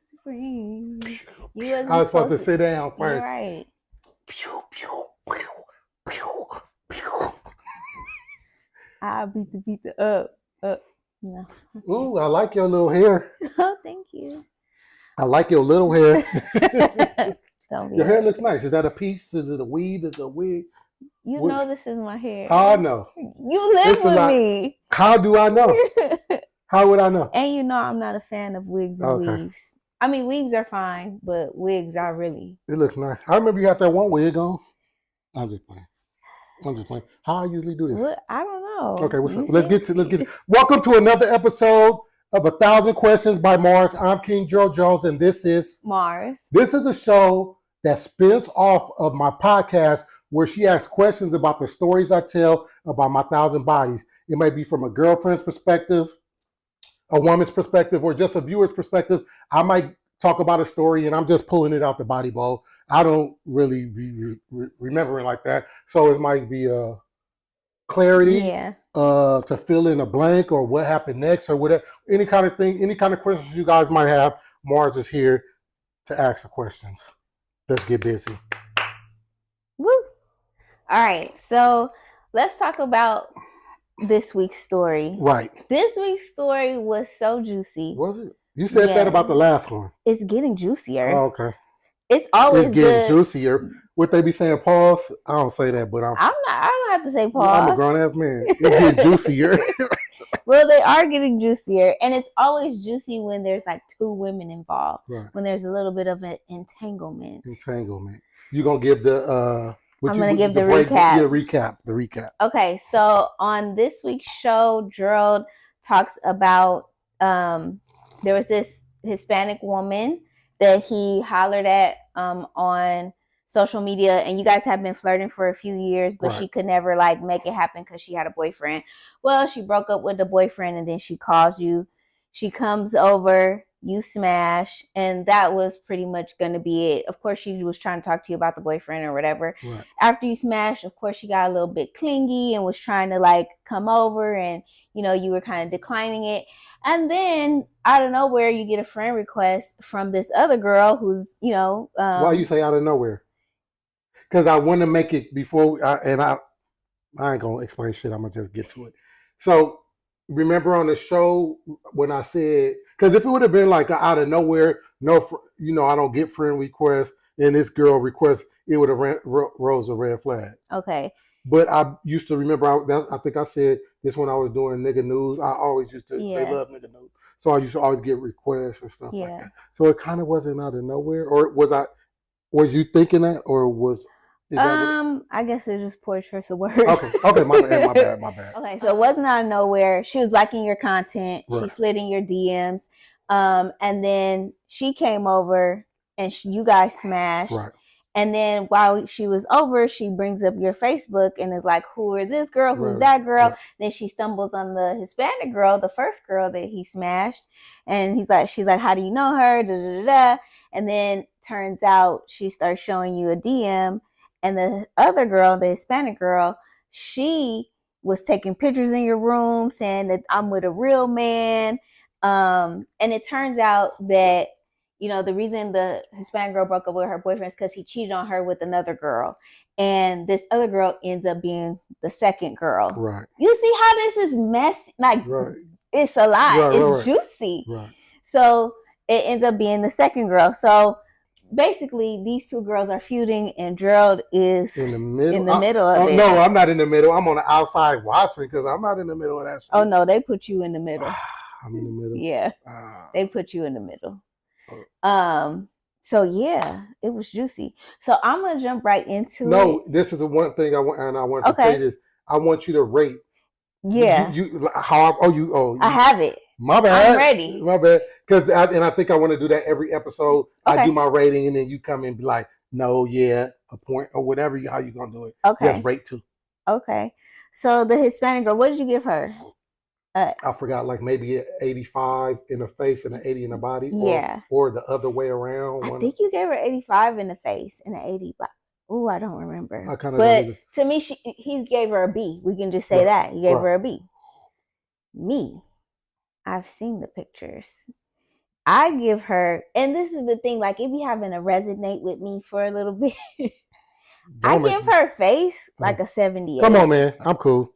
spring. You wasn't I was supposed to to sit down You're first. right. I beat the up. No. Ooh, I like your little hair. Oh, thank you. I like your little hair. Don't be Your hair happy. looks nice. Is that a piece? Is it a weave? Is it a wig? You What- know this is my hair. How I know? You live It's a with lot. me. How do I know? How would I know? And you know I'm not a fan of wigs and Okay. weaves. I mean, weaves are fine, but wigs are really. It looks nice. I remember you had that one wig on. I'm just playing. How I usually do this. What? I don't know. Okay, what's You up? Let's see? get to. Welcome to another episode of 1,000 Questions by Mars. I'm King Gerald Jones, and this is Mars. This is a show that spins off of my podcast where she asks questions about the stories I tell about my 1,000 bodies. It may be from a girlfriend's perspective, a woman's perspective, or just a viewer's perspective. I might talk about a story and I'm just pulling it out the body bowl. I don't really be remembering like that. So it might be a clarity Yeah. to fill in a blank or what happened next or whatever. Any kind of thing, any kind of questions you guys might have, Mars is here to ask the questions. Let's get busy. Woo. All right. So let's talk about this week's story. Right. This week's story was so juicy. Was it? You said that about the last one. It's getting juicier. Oh, okay. It's always It's getting good. juicier. Would they be saying pause? I don't say that, but I don't have to say pause. I'm a grown ass man. It's getting juicier. Well, they are getting juicier, and it's always juicy when there's like two women involved. Right. When there's a little bit of an entanglement. You gonna give the I'm gonna give the recap. Yeah, the recap. Okay, so on this week's show, Gerald talks about there was this Hispanic woman that he hollered at on social media, and you guys have been flirting for a few years, but she could never like make it happen because she had a boyfriend. Well, she broke up with the boyfriend, and then she calls you. She comes over, you smash, and that was pretty much going to be it. Of course, she was trying to talk to you about the boyfriend or whatever. Right. After you smashed, of course, she got a little bit clingy and was trying to like come over, and you know, you were kind of declining it. And then out of nowhere, you get a friend request from this other girl who's, you know. Why you say out of nowhere? Because I want to make it before, I ain't going to explain shit. I'm going to just get to it. So, remember on the show when I said, because if it would have been like out of nowhere, I don't get friend requests, and this girl requests, it would have rose a red flag. Okay. But I used to remember, I think I said this when I was doing nigga news. I always used to, they love nigga news. So I used to always get requests and stuff like that. So it kind of wasn't out of nowhere. Or was you thinking that, or was... I guess it's just poor choice of words. Okay, my bad. Okay, so it wasn't out of nowhere. She was liking your content. Right. She slid in your DMs. And then she came over and you guys smashed. Right. And then while she was over, she brings up your Facebook and is like, who is this girl? Who's that girl? Right. Then she stumbles on the Hispanic girl, the first girl that he smashed. And she's like, how do you know her? Da, da, da, da. And then turns out she starts showing you a DM. And the other girl, the Hispanic girl, she was taking pictures in your room saying that I'm with a real man. And it turns out that, you know, the reason the Hispanic girl broke up with her boyfriend is because he cheated on her with another girl. And this other girl ends up being the second girl. Right. You see how this is messy? Like, it's a lot. It's juicy. Right. So it ends up being the second girl. So basically, these two girls are feuding, and Gerald is in the middle of it. No, I'm not in the middle. I'm on the outside watching because I'm not in the middle of that shit. Oh, no, they put you in the middle. I'm in the middle. Yeah, they put you in the middle. So, yeah, it was juicy. So I'm going to jump right into it. No, this is the one thing I want to tell you this. I want you to rate. Yeah. I have it. My bad. I'm ready. My bad. Because I think I want to do that every episode. Okay. I do my rating, and then you come and be like, no, yeah, a point, or whatever. How you going to do it. Okay. Just rate 2. Okay. So the Hispanic girl, what did you give her? I forgot, like maybe 85 in the face and an 80 in the body. Yeah. Or the other way around. I think you gave her 85 in the face and an 80 body. Oh, I don't remember. But to me, he gave her a B. We can just say that. He gave her a B. Me, I've seen the pictures. I give her, and this is the thing, like it be having to resonate with me for a little bit. I give her face like a 78. Come on, man. I'm cool.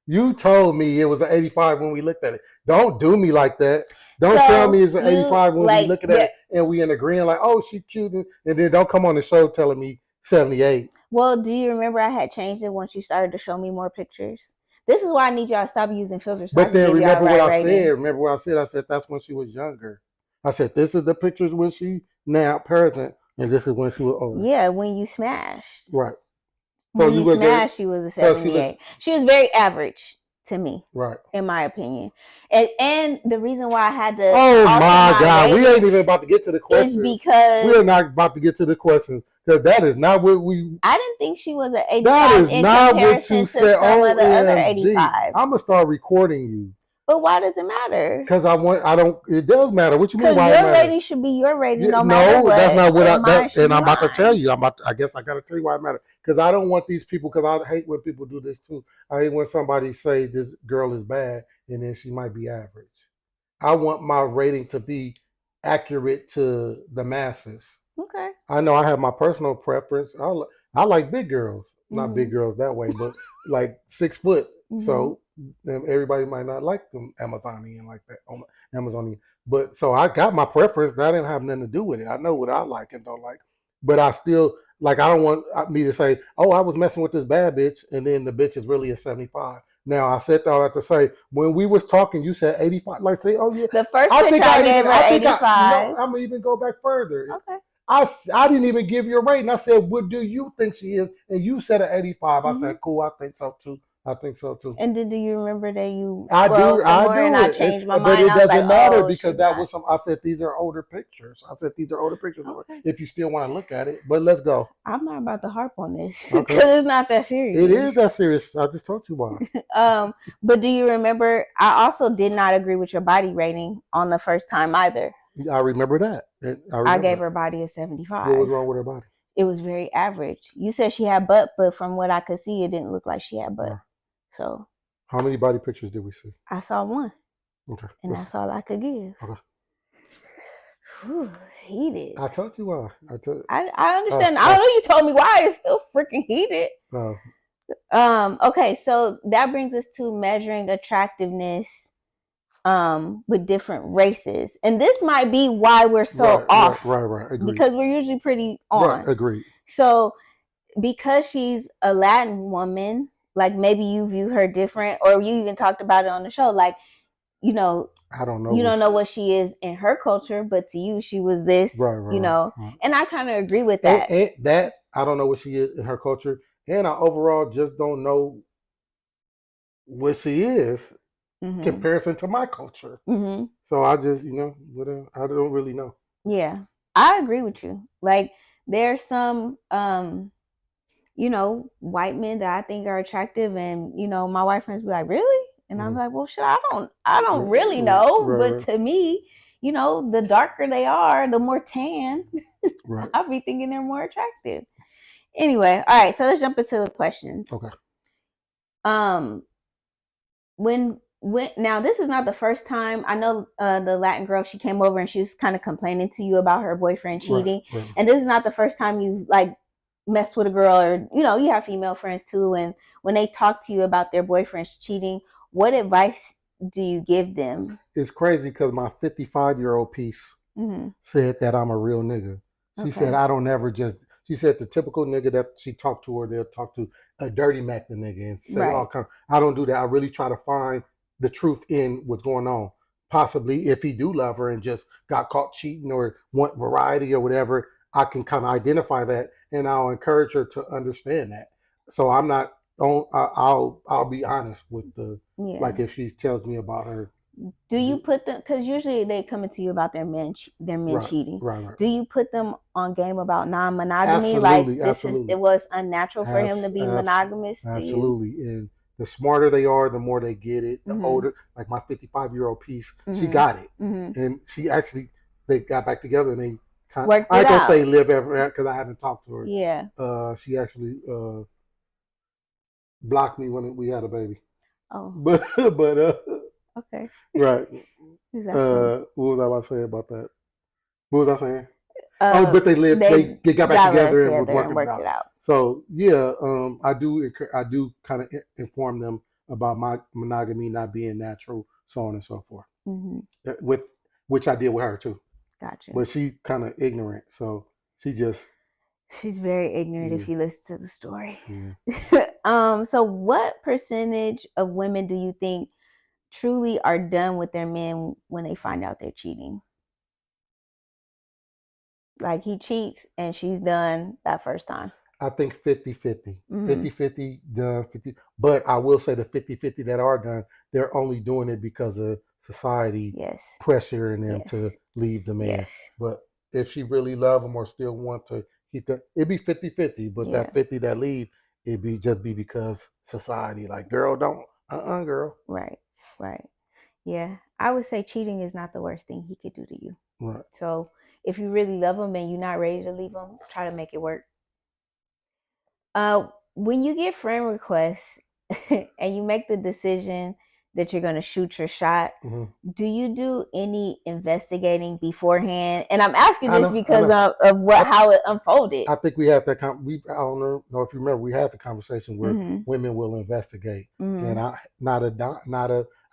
You told me it was an 85 when we looked at it. Don't do me like that. Don't tell me it's an 85 when we looking at it and we in agreeing like, oh, she cute, and then don't come on the show telling me 78. Well, do you remember I had changed it once you started to show me more pictures? This is why I need y'all to stop using filters. But then remember what I said. Remember what I said? I said that's when she was younger. I said this is the pictures when she now present, and this is when she was older. Yeah, when you smashed. Right. So when you smashed, she was a 78. She was very average to me, right? In my opinion, and the reason why I had to. Oh my God, we ain't even about to get to the questions. Is because we are not about to get to the questions. Because that is not what we. I didn't think she was an 85 that is in not comparison what you to said. Some of the other 85s. I'm gonna start recording you. But why does it matter? Because I don't. It does matter. What you mean? Because your rating should be your rating, no matter what. No, that's not what and I'm about to tell you. I guess I got to tell you why it matters. Because I don't want these people. Because I hate when people do this too. I hate when somebody say this girl is bad and then she might be average. I want my rating to be accurate to the masses. Okay. I know I have my personal preference. I like big girls, not big girls that way, but like 6 foot. So everybody might not like them Amazonian like that, Amazonian. But so I got my preference, but I didn't have nothing to do with it. I know what I like and don't like. But I still like. I don't want me to say, "Oh, I was messing with this bad bitch," and then the bitch is really a 75. Now I said that I have to say when we was talking, you said 85. Like say, "Oh yeah." The first picture I gave her 85. I'm gonna even go back further. Okay. I didn't even give you a rating. I said, "What do you think she is?" And you said an 85. I said, "Cool, I think so too." And then do you remember that you I do and I changed my mind? But it doesn't matter because that was some. I said these are older pictures. Okay. If you still want to look at it, but let's go. I'm not about to harp on this because it's not that serious. It is that serious. I just told you why. But do you remember? I also did not agree with your body rating on the first time either. I remember that. I gave her body a 75. What was wrong with her body? It was very average. You said she had butt, but from what I could see, it didn't look like she had butt. So, how many body pictures did we see? I saw one. Okay. And that's all I could give. Okay. Whew, heated. I told you why. I understand. I don't know you told me why. It's still freaking heated. Okay, so that brings us to measuring attractiveness with different races. And this might be why we're so off. Right. Agreed. Because we're usually pretty on. Right, agreed. So, because she's a Latin woman, like maybe you view her different, or you even talked about it on the show. Like, I don't know. You don't know what she is in her culture, but to you, she was this. Right. And I kind of agree with that. And that I don't know what she is in her culture, and I overall just don't know what she is in comparison to my culture. So I just, whatever. I don't really know. Yeah, I agree with you. Like, there's some white men that I think are attractive, and my white friends be like, really? And I'm like, well, shit, I don't really know, but to me, the darker they are, the more tan. I'll be thinking they're more attractive. Anyway, all right, so let's jump into the questions. Okay. When now this is not the first time. I know the Latin girl, she came over and she was kind of complaining to you about her boyfriend cheating, and this is not the first time you've mess with a girl, or you have female friends too, and when they talk to you about their boyfriends cheating, what advice do you give them? It's crazy because my 55-year-old piece said that I'm a real nigga. She said I don't ever she said the typical nigga that she talked to, or they'll talk to a dirty Mac the nigga and say all kind. I don't do that. I really try to find the truth in what's going on. Possibly if he do love her and just got caught cheating or want variety or whatever, I can kind of identify that, and I'll encourage her to understand that. So I'm not. I'll be honest with like if she tells me about her. Do you put them, because usually they come to you about their men cheating? Right. Do you put them on game about non-monogamy? Absolutely. It was unnatural for him to be monogamous to you? Absolutely. And the smarter they are, the more they get it. The older, like my 55-year-old piece, she got it, and she actually they got back together and they. I ain't gonna say live ever because I haven't talked to her. Yeah. She actually blocked me when we had a baby. Oh. But Okay. Right. What was I about to say about that? What was I saying? But they got back got together and was together and working it worked out. it out. So yeah, I do kind of inform them about my monogamy not being natural, so on and so forth. Mm-hmm. With which I did with her too. Gotcha. But she's kind of ignorant, so she's very ignorant if you listen to the story. Yeah. So what percentage of women do you think truly are done with their men when they find out they're cheating? Like he cheats and she's done that first time. I think 50-50. 50-50 done 50. But I will say the 50-50 that are done, they're only doing it because of society pressuring them to leave the man. But if she really love him or still want to keep that, it'd be 50-50. But that 50 that leave, it'd be just be because society, like, girl, don't, girl. Right. Yeah. I would say cheating is not the worst thing he could do to you. Right. So if you really love him and you're not ready to leave him, try to make it work. When you get friend requests and you make the decision that you're going to shoot your shot, do you do any investigating beforehand? And I'm asking this because of how it unfolded. I think we had that. I don't know if you remember. We had the conversation where women will investigate, and I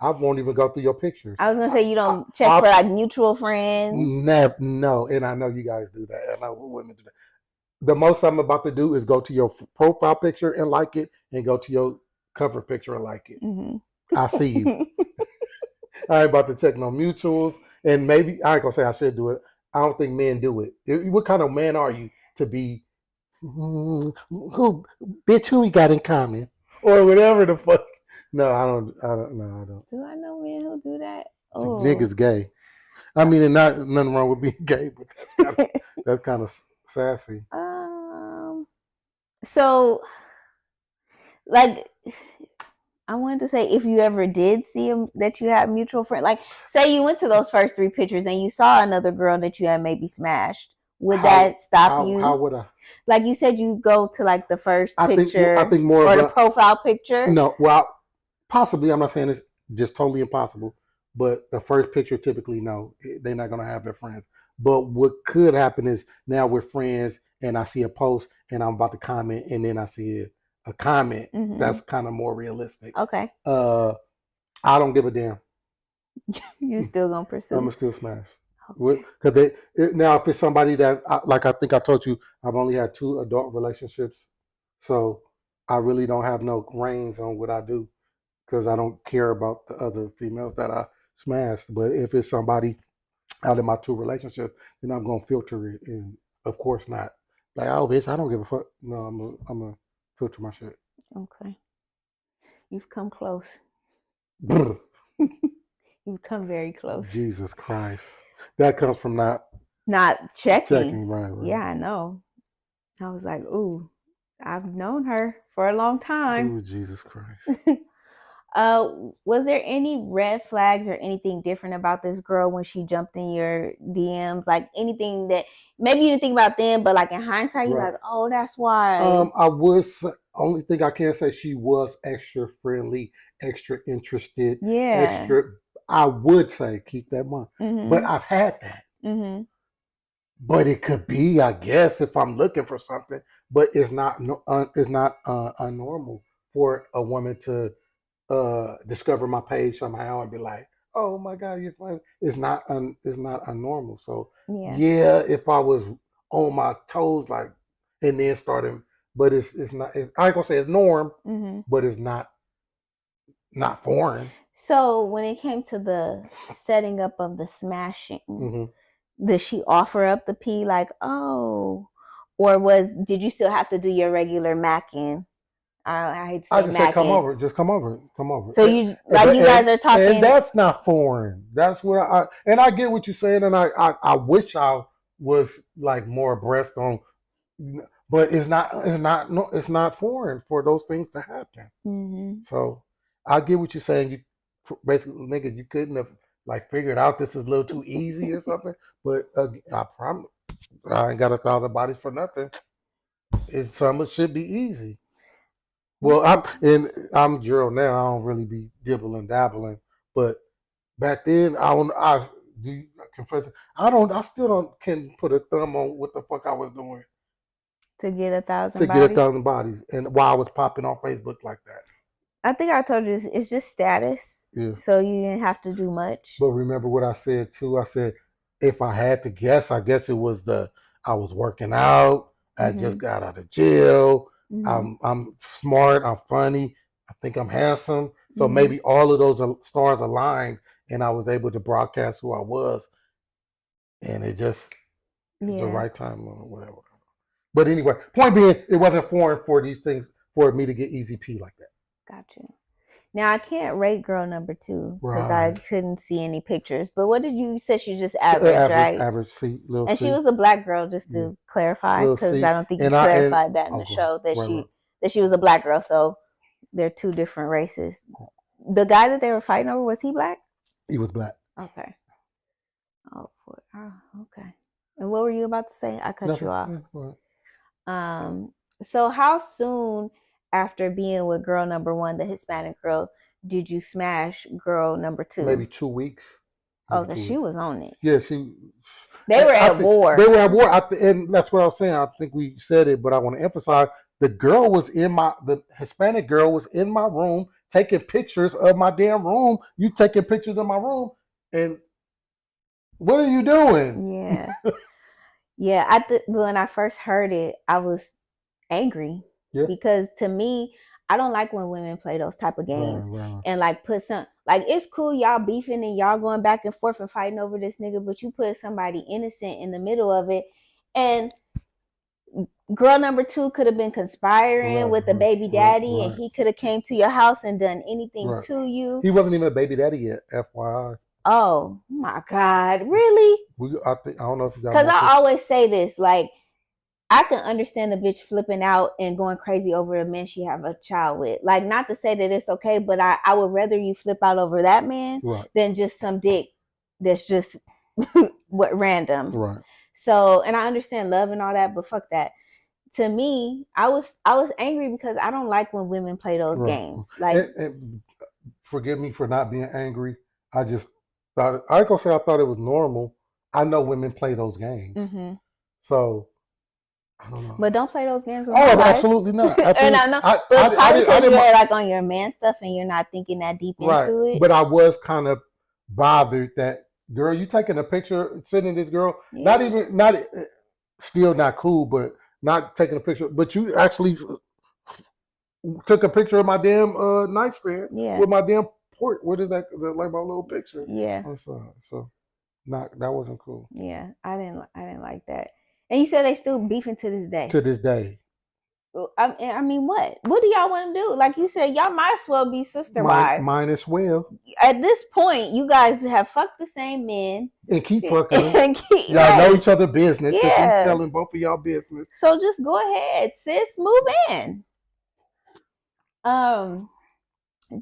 won't even go through your pictures. I was gonna say you don't check for like mutual friends. No, and I know you guys do that. I know women do that. The most I'm about to do is go to your profile picture and like it, and go to your cover picture and like it. I see you. I ain't about to check no mutuals, and maybe I ain't gonna say I should do it. I don't think men do it. What kind of man are you to be? Who we got in common, or whatever the fuck? No, I don't. No, I don't. Do I know men who do that? Oh, niggas gay. I mean, nothing wrong with being gay, but that's kind of sassy. So, like, I wanted to say, if you ever did see him that you had mutual friends, like, say you went to those first 3 pictures and you saw another girl that you had maybe smashed, would that stop you? How would I? Like you said, you go to like the first picture, I think more or the profile picture. No, well, possibly. I'm not saying it's just totally impossible, but the first picture typically, no, they're not gonna have their friends. But what could happen is now we're friends, and I see a post, and I'm about to comment, and then I see a comment that's kind of more realistic. Okay. I don't give a damn. You still gonna pursue? I'm gonna still smash. Because now, if it's somebody that, like I think I told you, I've only had 2 adult relationships, so I really don't have no reins on what I do because I don't care about the other females that I smashed. But if it's somebody out of my 2 relationships, then I'm gonna filter it, and of course not. Like, oh, bitch, I don't give a fuck. No, I'm gonna filter my shit. Okay. You've come close. You've come very close. Jesus Christ. That comes from not checking. Right. Yeah, I know. I was like, ooh, I've known her for a long time. Ooh, Jesus Christ. Was there any red flags or anything different about this girl when she jumped in your DMs? Like anything that maybe you didn't think about then, but like in hindsight, you're like, oh, that's why. I was, only thing I can say, she was extra friendly, extra interested, extra. I would say keep that mind, but I've had that. But it could be, I guess, if I'm looking for something. But it's not unnormal for a woman to discover my page somehow and be like, "Oh my God, you're funny." It's not unnormal. So yeah, if I was on my toes, like, and then starting, but it's not. I ain't gonna say it's norm, but it's not foreign. So when it came to the setting up of the smashing, did she offer up the pee like, oh, or did you still have to do your regular macking? I hate to say just said, come over. So you guys are talking, and that's not foreign. That's what and I get what you're saying, and I wish I was like more abreast on, but it's not foreign for those things to happen. So I get what you're saying. You basically, niggas, you couldn't have like figured out this is a little too easy or something. But I promise, I ain't got 1,000 bodies for nothing. Some of it should be easy. Well, I'm Gerald now. I don't really be dibbling dabbling, but Back then, I do you confess. I still can put a thumb on what the fuck I was doing to get 1,000 to bodies. get 1,000 bodies, and why I was popping on Facebook like that. I think I told you it's just status. Yeah. So you didn't have to do much. But remember what I said too. I said if I had to guess, I guess it was I was working out. I just got out of jail. I'm smart. I'm funny. I think I'm handsome. So maybe all of those stars aligned, and I was able to broadcast who I was, and it just the right time or whatever. But anyway, point being, it wasn't foreign for these things for me to get easy P like that. Gotcha. Now I can't rate girl number 2 because I couldn't see any pictures. But what did you say? She's just average, right? Average C, little and C. she was a black girl, just to clarify, because I don't think you clarified that in the show that she was a black girl. So they're two different races. The guy that they were fighting over, was he black? He was black. Okay. Oh, okay. And what were you about to say? I cut you off. So how soon after being with girl number 1, the Hispanic girl, did you smash girl number 2? Maybe 2 weeks. Oh, because she was on it. Yeah, They were at war. They were at war, and that's what I was saying. I think we said it, but I want to emphasize the Hispanic girl was in my room taking pictures of my damn room. You taking pictures of my room, and what are you doing? Yeah. Yeah, when I first heard it, I was angry because to me, I don't like when women play those type of games and like put it's cool y'all beefing and y'all going back and forth and fighting over this nigga, but you put somebody innocent in the middle of it, and girl number 2 could have been conspiring with the baby daddy, and he could have came to your house and done anything to you. He wasn't even a baby daddy yet, FYI. Oh my God, really? I don't know if you got. Because I always say this, like, I can understand the bitch flipping out and going crazy over a man she have a child with. Like, not to say that it's okay, but I would rather you flip out over that man than just some dick that's just random. Right. So, and I understand love and all that, but fuck that. To me, I was angry because I don't like when women play those games. Like, and forgive me for not being angry. I just thought I ain't gonna say I thought it was normal. I know women play those games, so I don't know. But don't play those games. Absolutely not. Absolutely. And I know, but probably because you're like on your man stuff and you're not thinking that deep into it. But I was kind of bothered that, girl, you taking a picture, sending this girl, not still not cool, but not taking a picture, but you actually took a picture of my damn nightstand with my damn port. What is that? Like my little picture. Yeah. So that wasn't cool. Yeah, I didn't like that. And you said they still beefing to this day. To this day. I mean, what? What do y'all want to do? Like you said, y'all might as well be sister wives. Mine as well. At this point, you guys have fucked the same men. And keep fucking. Y'all know each other business because he's telling both of y'all business. So just go ahead, sis. Move in.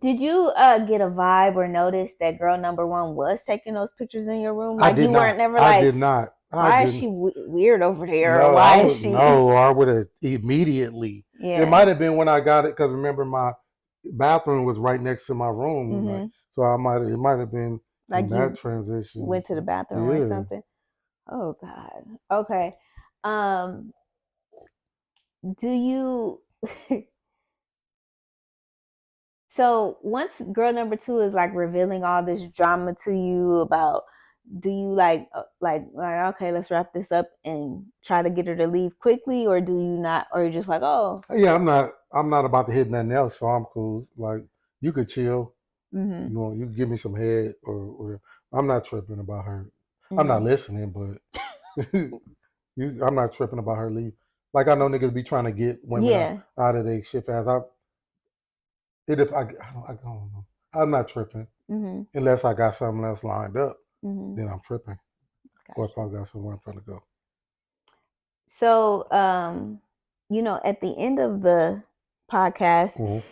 Did you get a vibe or notice that girl number 1 was taking those pictures in your room? Like, weren't never like, I did not. Why is she weird over there? No, or why is she? No, I would have immediately. Yeah. It might have been when I got it, because remember my bathroom was right next to my room. Like, so it might have been like that transition. Went to the bathroom or something. Oh God. Okay. Do you? So once girl number 2 is like revealing all this drama to you about, do you like okay, let's wrap this up and try to get her to leave quickly, or do you not, or you're just like, oh yeah, I'm not about to hit nothing else, so I'm cool. Like, you could chill. You can give me some head or whatever. I'm not tripping about her. I'm not listening, but I'm not tripping about her leave. Like, I know niggas be trying to get women out of their shit fast. I don't know. I'm not tripping unless I got something else lined up. Then I'm tripping. Gotcha. Or if I got somewhere I'm trying to go. So, at the end of the podcast,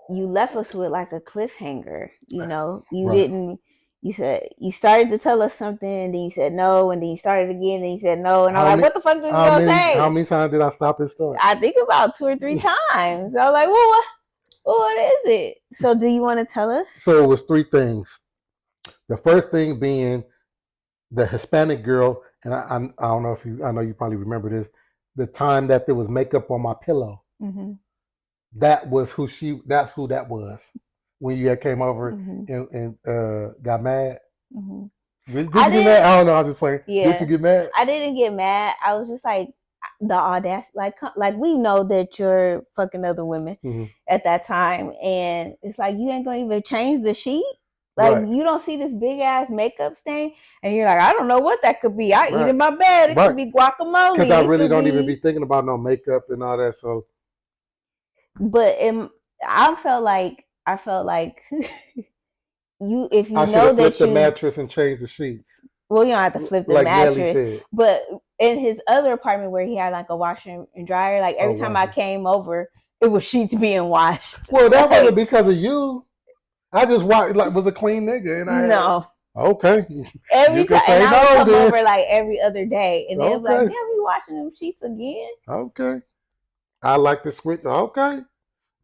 you left us with like a cliffhanger. You said you started to tell us something, and then you said no, and then you started again, and you said no, and I'm like, what the fuck was you gonna say? How many times did I stop and start? I think about 2 or 3 times. I was like, well, what is it? So do you want to tell us? So it was 3 things. The first thing being the Hispanic girl, and I don't know if you, I know you probably remember this, the time that there was makeup on my pillow. Mm-hmm. That was who that's who that was when you came over and got mad. Mm-hmm. Did you get mad? I don't know. I was just playing. Yeah. Did you get mad? I didn't get mad. I was just like, the audacity, like we know that you're fucking other women at that time, and it's like you ain't gonna even change the sheet. Like you don't see this big ass makeup stain, and you're like, I don't know what that could be. I eat in my bed. It could be guacamole. Because I really don't even be thinking about no makeup and all that. So, but I felt like you, if you know that you the mattress and change the sheets. Well, you don't have to flip the mattress, but in his other apartment where he had like a washer and dryer, like every time I came over, it was sheets being washed. Well, that wasn't because of you. I just was a clean nigga, and okay. Every time, and I would come over like every other day, and they'd be like, "Damn, you washing them sheets again?" Okay, I like the switch. Okay,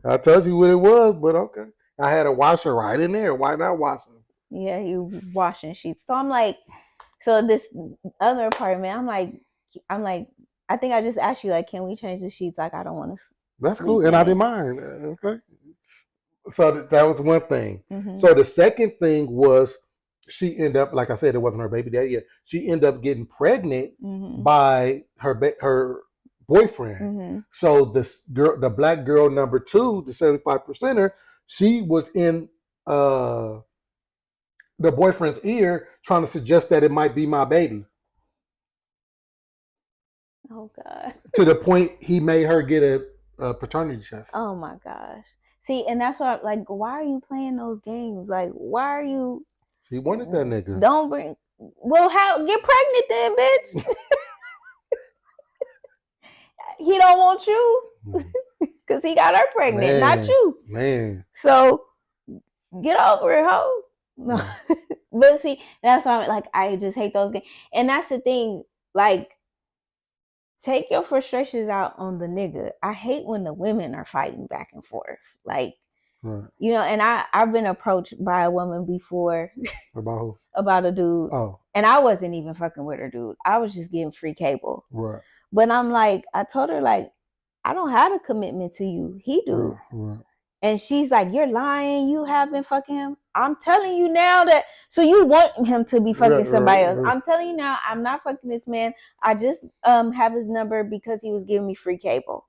I told you what it was, but okay, I had a washer right in there. Why not wash them? Yeah, you washing sheets. So I'm like. So this other apartment, I'm like, I think I just asked you, like, can we change the sheets? Like, I don't want to. That's cool, and I didn't mind. Okay. So that was one thing. Mm-hmm. So the second thing was she ended up, like I said, it wasn't her baby daddy yet. She ended up getting pregnant by her boyfriend. Mm-hmm. So the black girl number 2, the 75%er, she was in the boyfriend's ear trying to suggest that it might be my baby. Oh, God. To the point he made her get a paternity test. Oh, my gosh. See, and that's why, like, why are you playing those games? Like, why are you... She wanted that nigga. Don't bring... Well, get pregnant then, bitch. He don't want you. Because he got her pregnant, not you. Man. So, get over it, ho. No. But see, that's why I'm like, I just hate those games. And that's the thing, like, take your frustrations out on the nigga. I hate when the women are fighting back and forth. Like, you know, and I've been approached by a woman before. About who? About a dude. Oh. And I wasn't even fucking with her, dude. I was just getting free cable. Right. But I'm like, I told her, like, I don't have a commitment to you. He do. Right. And she's like, you're lying. You have been fucking him. I'm telling you now that, so you want him to be fucking somebody else. I'm telling you now, I'm not fucking this man. I just have his number because he was giving me free cable.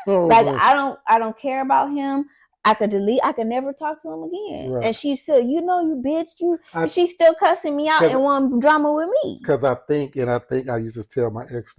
Like, I don't care about him. I could delete. I could never talk to him again. Right. And she's still, you bitch, she's still cussing me out and want drama with me. Because I think I used to tell my ex,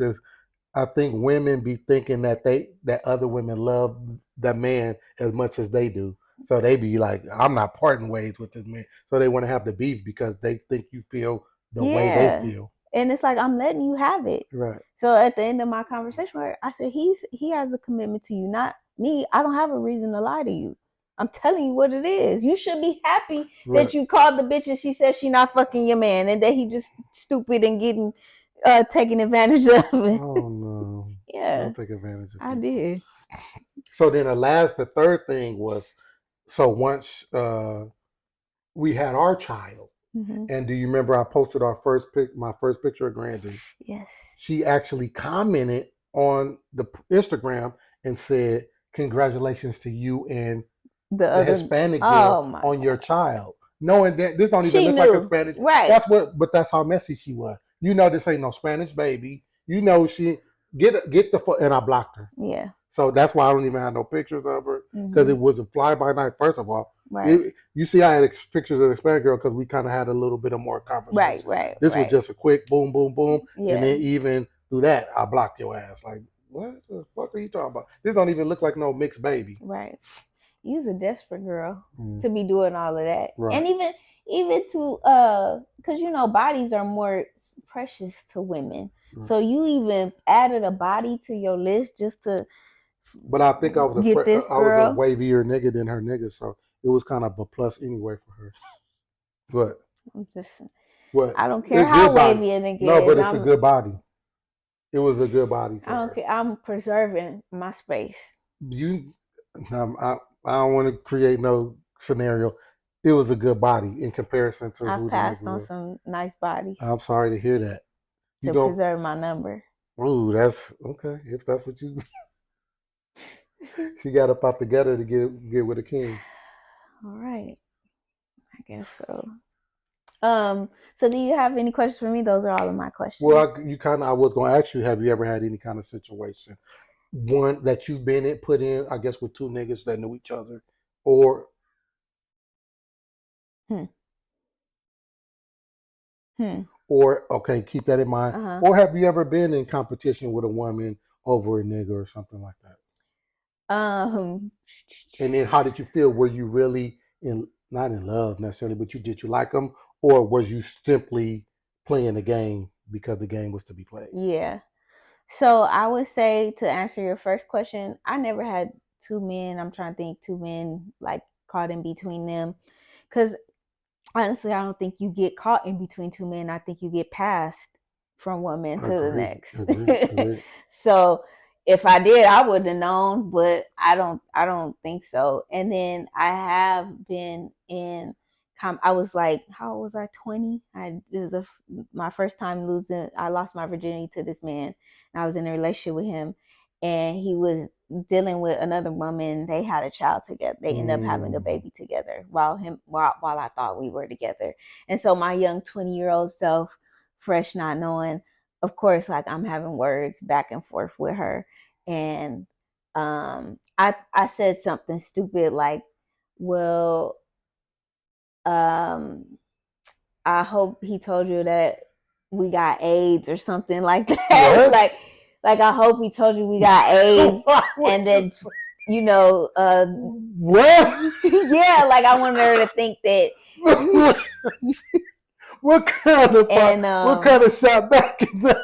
I think women be thinking that other women love the man as much as they do. So they be like, I'm not parting ways with this man. So they want to have the beef because they think you feel the way they feel. And it's like, I'm letting you have it. Right. So at the end of my conversation with her, I said, he has a commitment to you, not me. I don't have a reason to lie to you. I'm telling you what it is. You should be happy that you called the bitch and she said she not fucking your man and that he just stupid and getting taking advantage of it. Oh no. Yeah. Don't take advantage of it. I did. So then the third thing was, so once we had our child, and do you remember I posted my first picture of Grandy? Yes. She actually commented on the Instagram and said, congratulations to you and the Hispanic girl on your child. Knowing that this don't even look like a Spanish. Right. But that's how messy she was. You know, this ain't no Spanish baby. You know, she get the and I blocked her. Yeah. So that's why I don't even have no pictures of her because it was a fly by night. First of all, you see, I had pictures of the Spanish girl because we kind of had a little bit of more conversation. Right. This was just a quick boom, boom, boom, and then even through that, I blocked your ass. Like, what the fuck are you talking about? This don't even look like no mixed baby. Right. You's a desperate girl to be doing all of that, right. And even to because you know bodies are more precious to women, so you even added a body to your list just to. But I think I was a wavier nigga than her nigga, so it was kind of a plus anyway for her. What? I don't care how wavy a nigga is. No, but it's a good body. It was a good body for her. I don't care. I'm preserving my space. I don't want to create no scenario. It was a good body in comparison to I've who the nigga passed on was. some nice bodies I'm sorry to hear that. You to go, preserve my number. ooh, that's okay. If that's what you, she got up out the gutter to get with a king. All right, I guess so. So do you have any questions for me? Those are all of my questions. Well, I was going to ask you, have you ever had any kind of situation, one that you've been in, put in, I guess, with two niggas that knew each other, or Hmm. or okay, keep that in mind. Uh-huh. Or have you ever been in competition with a woman over a nigga or something like that? And then how did you feel? Were you really not in love necessarily, but did you like them, or was you simply playing the game because the game was to be played? Yeah. So I would say, to answer your first question, I never had two men. I'm trying to think, two men like caught in between them, because honestly, I don't think you get caught in between two men. I think you get passed from one man to the next. Agreed. So if I did, I would have known, but I don't think so. And then I have been in I was like, how old was I? 20. It was my first time losing. I lost my virginity to this man, and I was in a relationship with him, and he was dealing with another woman. They had a child together. They ended up having a baby together while I thought we were together. And so my young 20-year-old self, fresh, not knowing, of course, like, I'm having words back and forth with her. And I said something stupid like, well, I hope he told you that we got AIDS or something like that. like I hope he told you we got AIDS. And then, what? Yeah, like I wanted her to think that. What kind of shot back is that?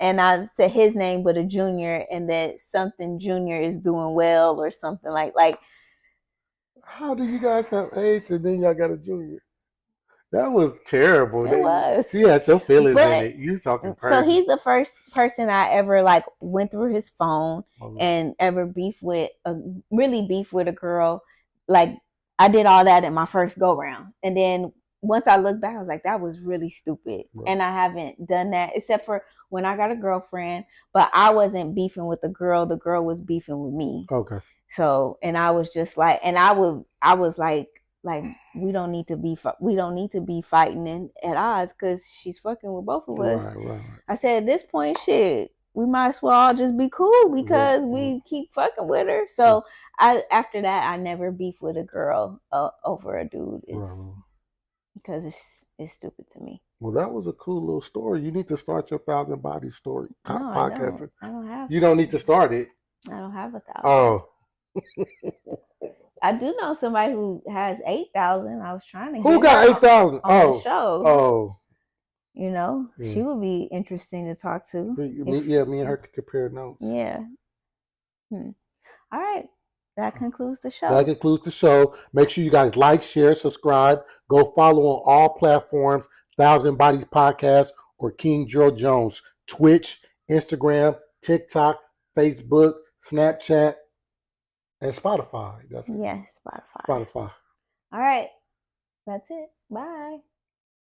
And I said his name, but a junior, and that something junior is doing well or something like. How do you guys have AIDS and then y'all got a junior? That was terrible. It was. She had your feelings in it. You talking crazy. So he's the first person I ever went through his phone and ever really beef with a girl. Like, I did all that in my first go round, and then once I look back, I was like, that was really stupid. Right. And I haven't done that except for when I got a girlfriend, but I wasn't beefing with the girl. The girl was beefing with me. Okay. So, and I was just like, and I was like, we don't need to be fighting at odds, because she's fucking with both of us. Right. I said, at this point, shit, we might as well all just be cool, because we keep fucking with her. So after that, I never beef with a girl over a dude. Because it's stupid to me. Well, that was a cool little story. You need to start your 1,000 Bodies story podcast. I don't have. You don't need to start it. I don't have 1,000. Oh. I do know somebody who has 8,000. I was trying to. Who got 8,000? On the show. Oh. She would be interesting to talk to. Me and her could compare notes. Yeah. All right. That concludes the show. Make sure you guys like, share, subscribe. Go follow on all platforms, 1,000 Bodies Podcast or King Gerald Jones, Twitch, Instagram, TikTok, Facebook, Snapchat, and Spotify. Yes, Spotify. Spotify. All right. That's it. Bye.